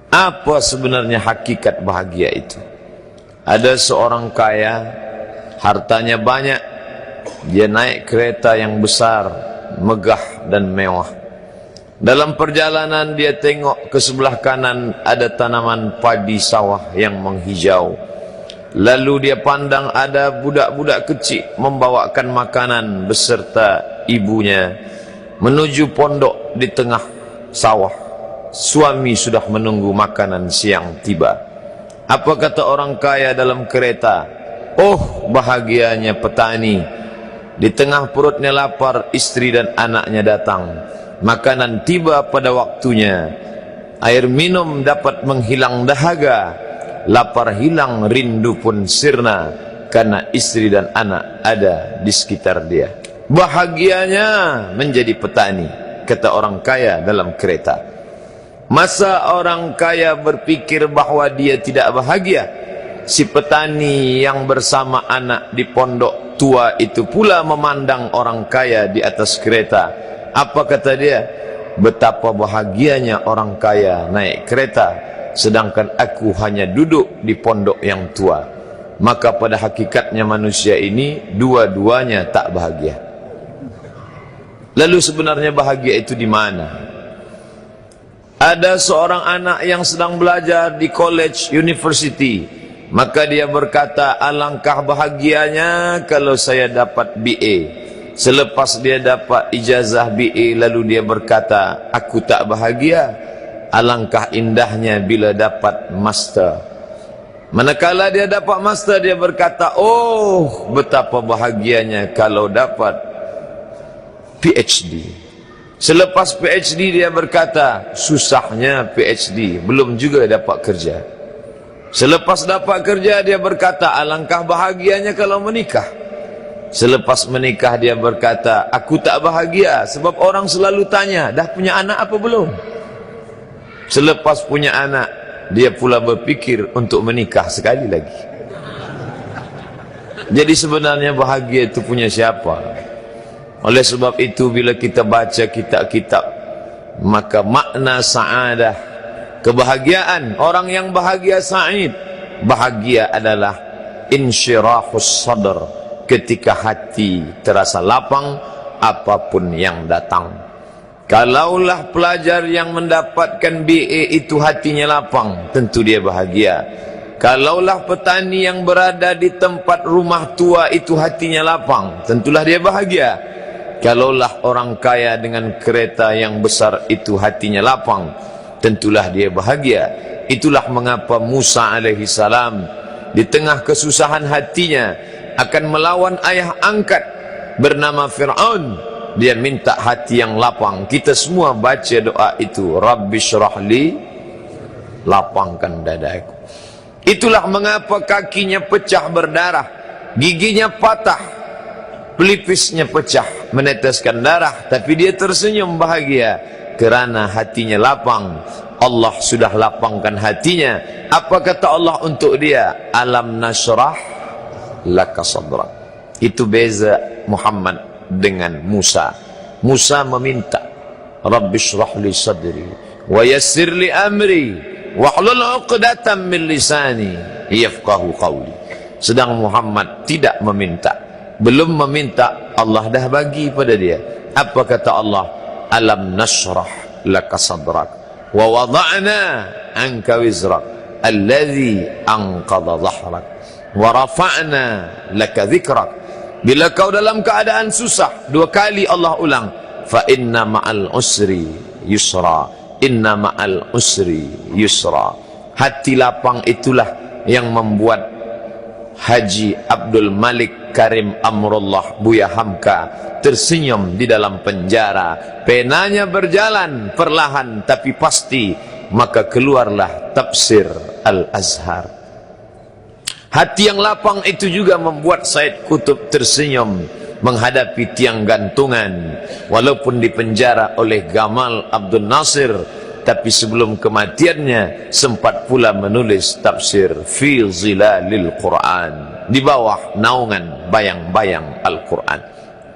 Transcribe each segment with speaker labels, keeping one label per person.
Speaker 1: Apa sebenarnya hakikat bahagia itu? Ada seorang kaya, hartanya banyak, dia naik kereta yang besar, megah dan mewah. Dalam perjalanan dia tengok ke sebelah kanan ada tanaman padi sawah yang menghijau. Lalu dia pandang ada budak-budak kecil membawakan makanan beserta ibunya menuju pondok di tengah sawah. Suami sudah menunggu makanan siang tiba. Apa kata orang kaya dalam kereta? Oh, bahagianya petani. Di tengah perutnya lapar, istri dan anaknya datang. Makanan tiba pada waktunya. Air minum dapat menghilang dahaga. Lapar hilang, rindu pun sirna, karena istri dan anak ada di sekitar dia. Bahagianya menjadi petani, kata orang kaya dalam kereta. Masa orang kaya berpikir bahwa dia tidak bahagia, si petani yang bersama anak di pondok tua itu pula memandang orang kaya di atas kereta. Apa kata dia? Betapa bahagianya orang kaya naik kereta, sedangkan aku hanya duduk di pondok yang tua. Maka pada hakikatnya manusia ini dua-duanya tak bahagia. Lalu sebenarnya bahagia itu di mana? Ada seorang anak yang sedang belajar di college, university. Maka dia berkata, alangkah bahagianya kalau saya dapat BA. Selepas dia dapat ijazah BA, lalu dia berkata, aku tak bahagia. Alangkah indahnya bila dapat master. Manakala dia dapat master, dia berkata, oh, betapa bahagianya kalau dapat PhD. Selepas PhD dia berkata, susahnya PhD, belum juga dapat kerja. Selepas dapat kerja dia berkata, alangkah bahagianya kalau menikah. Selepas menikah dia berkata, aku tak bahagia sebab orang selalu tanya, dah punya anak apa belum? Selepas punya anak, dia pula berpikir untuk menikah sekali lagi. Jadi sebenarnya bahagia itu punya siapa? Oleh sebab itu bila kita baca kitab-kitab, maka makna sa'adah, kebahagiaan, orang yang bahagia sa'id, bahagia adalah insyirahus sadr, ketika hati terasa lapang apapun yang datang. Kalaulah pelajar yang mendapatkan BA itu hatinya lapang, tentu dia bahagia. Kalaulah petani yang berada di tempat rumah tua itu hatinya lapang, tentulah dia bahagia. Kalaulah orang kaya dengan kereta yang besar itu hatinya lapang, tentulah dia bahagia. Itulah mengapa Musa alaihi salam di tengah kesusahan hatinya akan melawan ayah angkat bernama Fir'aun. Dia minta hati yang lapang. Kita semua baca doa itu, Rabbi syrahli, lapangkan dadaku. Itulah mengapa kakinya pecah berdarah, giginya patah, pelipisnya pecah, meneteskan darah, tapi dia tersenyum bahagia kerana hatinya lapang. Allah sudah lapangkan hatinya. Apa kata Allah untuk dia? Alam nashrah laka sadrak. Itu beza Muhammad dengan Musa. Musa meminta, Rabbi shrah li sadri wa yassir li amri wahlul 'uqdatam min lisani yafqahu qawli. Sedang Muhammad tidak meminta. Belum meminta, Allah dah bagi pada dia. Apa kata Allah? Alam nashrah laka sadrak wa wada'na anka wizrak alladhi anqadha dhahrak wa rafa'na laka dhikrak. Bila kau dalam keadaan susah, dua kali Allah ulang, fa inna ma'al usri yusra, inna ma'al usri yusra. Hati lapang itulah yang membuat Haji Abdul Malik Karim Amrullah Buya Hamka tersenyum di dalam penjara. Penanya berjalan perlahan tapi pasti, maka keluarlah tafsir Al-Azhar. Hati yang lapang itu juga membuat Said Qutb tersenyum menghadapi tiang gantungan, walaupun dipenjara oleh Gamal Abdul Nasir. Tapi sebelum kematiannya sempat pula menulis tafsir fi zilalil Quran, di bawah naungan bayang-bayang Al-Quran.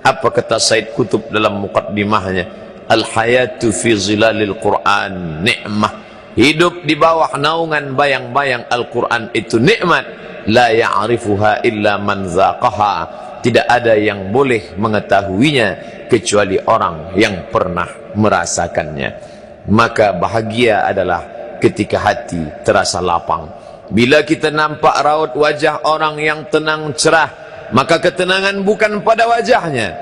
Speaker 1: Apa kata Said Qutb dalam muqaddimahnya? Al hayatu fi zilalil Quran ni'mah hidup di bawah naungan bayang-bayang Al-Quran itu nikmat. La ya'rifuha illa man zaqaha. Tidak ada yang boleh mengetahuinya kecuali orang yang pernah merasakannya. Maka bahagia adalah ketika hati terasa lapang. Bila kita nampak raut wajah orang yang tenang cerah, maka ketenangan bukan pada wajahnya.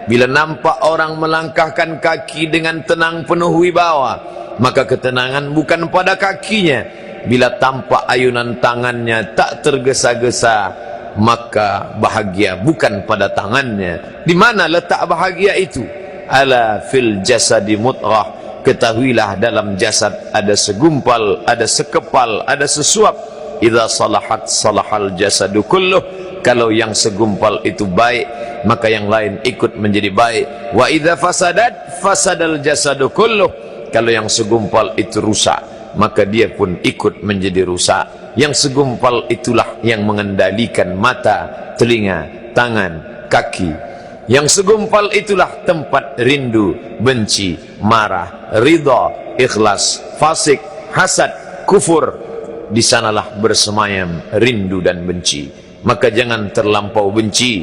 Speaker 1: Bila nampak orang melangkahkan kaki dengan tenang penuh wibawa, maka ketenangan bukan pada kakinya. Bila tampak ayunan tangannya tak tergesa-gesa, maka bahagia bukan pada tangannya. Di mana letak bahagia itu? Ala fil jasadi mudghah. Ketahuilah dalam jasad ada segumpal, ada sekepal, ada sesuap. Idza salahat salahal jasadu kulluh. Kalau yang segumpal itu baik, maka yang lain ikut menjadi baik. Wa idza fasadat fasadal jasadu kulluh. Kalau yang segumpal itu rusak, maka dia pun ikut menjadi rusak. Yang segumpal itulah yang mengendalikan mata, telinga, tangan, kaki. Yang segumpal itulah tempat rindu, benci, marah, ridha, ikhlas, fasik, hasad, kufur. Di sanalah bersemayam rindu dan benci. Maka jangan terlampau benci.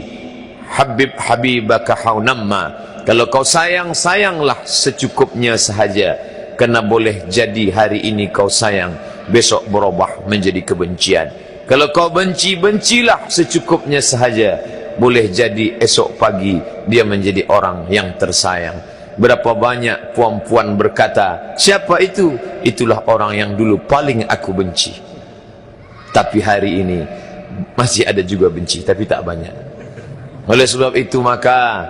Speaker 1: Habib habibaka haunamma. Kalau kau sayang, sayanglah secukupnya sahaja. Karena boleh jadi hari ini kau sayang, besok berubah menjadi kebencian. Kalau kau benci, bencilah secukupnya sahaja. Boleh jadi esok pagi dia menjadi orang yang tersayang. Berapa banyak puan-puan berkata, siapa itu? Itulah orang yang dulu paling aku benci. Tapi hari ini masih ada juga benci, tapi tak banyak. Oleh sebab itu maka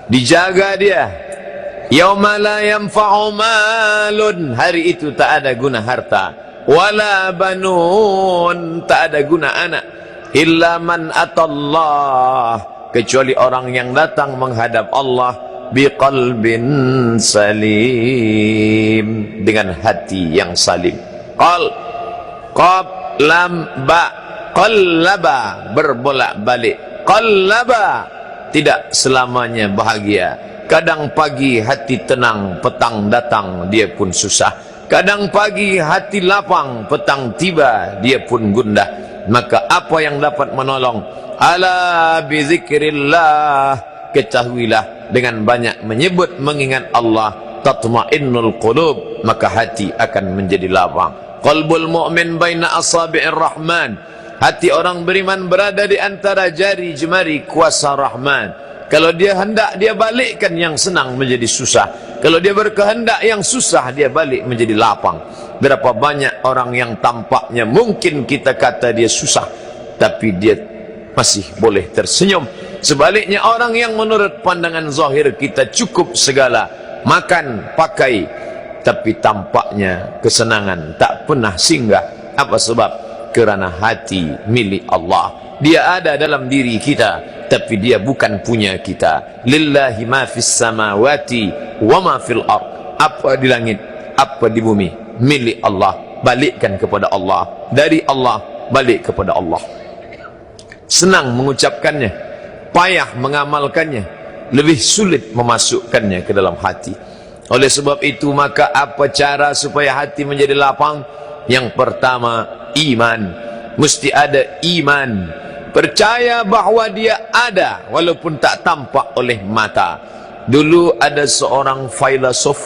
Speaker 1: dijaga dia. Yauma la yanfa'u malun. Hari itu tak ada guna harta. Wala banun. Tak ada guna anak. Illa man atallah. Kecuali orang yang datang menghadap Allah. Biqalbin salim. Dengan hati yang salim. Qab lam ba. Qallaba. Berbolak-balik. Qallaba. Tidak selamanya bahagia. Kadang pagi hati tenang, petang datang dia pun susah. Kadang pagi hati lapang, petang tiba dia pun gundah. Maka apa yang dapat menolong? Ala bizikrillah. Ketahuilah dengan banyak menyebut mengingat Allah, tatma'innul qulub, maka hati akan menjadi lapang. Qalbul mu'min baina asabi'ir rahman. Hati orang beriman berada di antara jari jemari kuasa Rahman. Kalau dia hendak, dia balikkan yang senang menjadi susah. Kalau dia berkehendak yang susah, dia balik menjadi lapang. Berapa banyak orang yang tampaknya mungkin kita kata dia susah, tapi dia masih boleh tersenyum. Sebaliknya orang yang menurut pandangan zahir kita cukup segala, makan, pakai, tapi tampaknya kesenangan tak pernah singgah. Apa sebab? Kerana hati milik Allah. Dia ada dalam diri kita, tapi dia bukan punya kita. Lillahi ma fis samawati wa ma fil ard. Apa di langit, apa di bumi, milik Allah. Balikkan kepada Allah. Dari Allah, balik kepada Allah. Senang mengucapkannya, payah mengamalkannya, lebih sulit memasukkannya ke dalam hati. Oleh sebab itu maka apa cara supaya hati menjadi lapang? Yang pertama, iman. Mesti ada iman. Percaya bahawa dia ada walaupun tak tampak oleh mata. Dulu ada seorang filosof,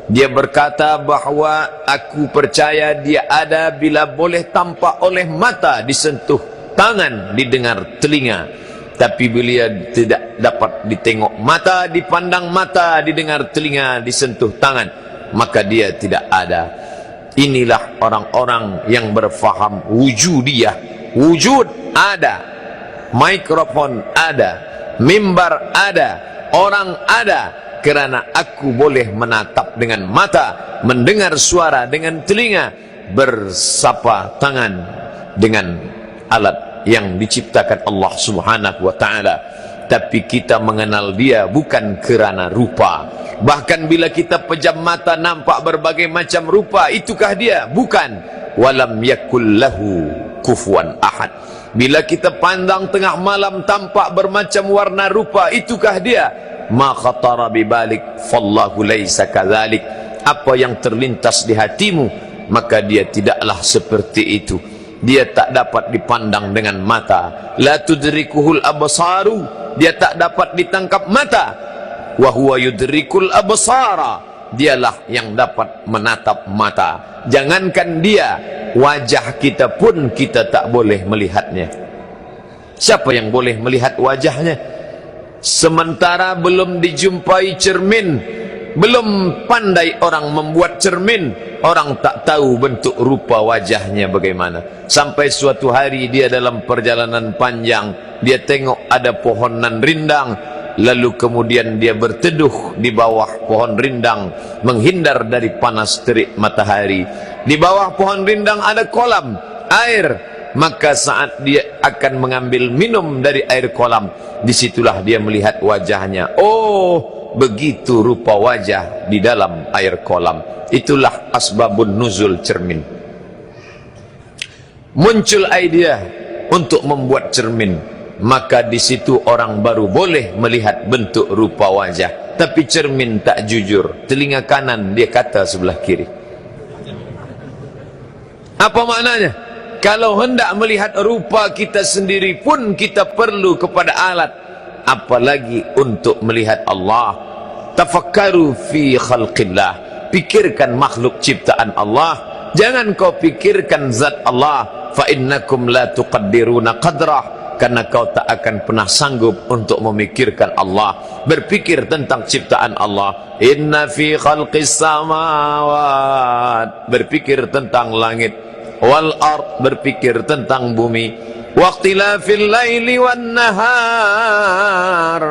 Speaker 1: dia berkata bahawa aku percaya dia ada bila boleh tampak oleh mata, disentuh tangan, didengar telinga. Tapi bila tidak dapat ditengok mata, dipandang mata, didengar telinga, disentuh tangan, maka dia tidak ada. Inilah orang-orang yang berfaham wujudiyah. Wujud ada, mikrofon ada, mimbar ada, orang ada. Kerana aku boleh menatap dengan mata, mendengar suara dengan telinga, bersapa tangan dengan alat yang diciptakan Allah Subhanahu wa ta'ala. Tapi kita mengenal dia bukan kerana rupa. Bahkan bila kita pejam mata nampak berbagai macam rupa, itukah dia? Bukan. Walam yakul lahu kufuwan ahad. Bila kita pandang tengah malam tampak bermacam warna rupa, itukah dia? Ma khatara bibalik fallahu laisa kadzalik. Apa yang terlintas di hatimu, maka dia tidaklah seperti itu. Dia tak dapat dipandang dengan mata. La tudrikuhul absaru, dia tak dapat ditangkap mata. Wa huwa yudrikul absara, dialah yang dapat menatap mata. Jangankan dia, wajah kita pun kita tak boleh melihatnya. Siapa yang boleh melihat wajahnya? Sementara belum dijumpai cermin, belum pandai orang membuat cermin, orang tak tahu bentuk rupa wajahnya bagaimana. Sampai suatu hari dia dalam perjalanan panjang, dia tengok ada pohonan rindang, lalu kemudian dia berteduh di bawah pohon rindang, menghindar dari panas terik matahari. Di bawah pohon rindang ada kolam air, maka saat dia akan mengambil minum dari air kolam, disitulah dia melihat wajahnya. Oh, begitu rupa wajah di dalam air kolam. Itulah asbabun nuzul cermin. Muncul idea untuk membuat cermin, maka di situ orang baru boleh melihat bentuk rupa wajah. Tapi cermin tak jujur, telinga kanan dia kata sebelah kiri. Apa maknanya? Kalau hendak melihat rupa kita sendiri pun kita perlu kepada alat, apalagi untuk melihat Allah. Tafakkaru fi khalqillah, pikirkan makhluk ciptaan Allah, jangan kau pikirkan zat Allah. Fa innakum la tuqaddiruna qadrah, karena kau tak akan pernah sanggup untuk memikirkan Allah, berpikir tentang ciptaan Allah. Inna fi khalqis samawat, berpikir tentang langit, wal ard, berpikir tentang bumi, waqtilafil laili wan nahar,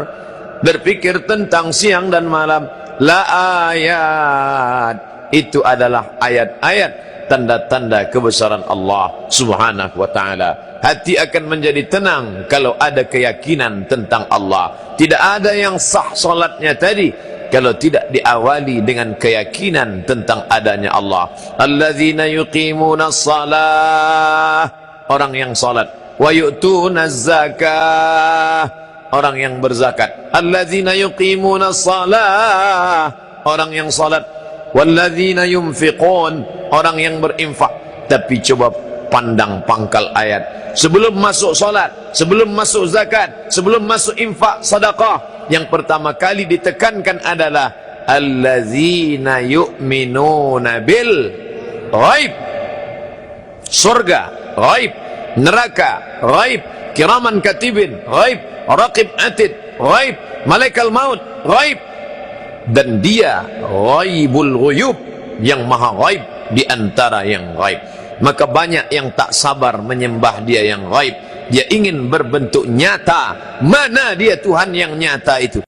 Speaker 1: berpikir tentang siang dan malam. La ayat, itu adalah ayat-ayat, tanda-tanda kebesaran Allah subhanahu wa ta'ala. Hati akan menjadi tenang kalau ada keyakinan tentang Allah. Tidak ada yang sah solatnya tadi kalau tidak diawali dengan keyakinan tentang adanya Allah. Alladzina yuqimuna shalah, orang yang salat. Wa yu'tuna zakah, orang yang berzakat. Alladzina yuqimuna shalah, orang yang salat. Walladzina yunfiqun, orang yang berinfak. Tapi coba pandang pangkal ayat. Sebelum masuk salat, sebelum masuk zakat, sebelum masuk infak, sedekah, yang pertama kali ditekankan adalah allazina yu'minuna bil ghaib. Surga ghaib, neraka ghaib, kiraman katibin ghaib, raqib atid ghaib, malaikat maut ghaib. Dan dia ghaibul ghuyub, yang maha ghaib di antara yang ghaib. Maka banyak yang tak sabar menyembah dia yang ghaib. Dia ingin berbentuk nyata. Mana dia Tuhan yang nyata itu?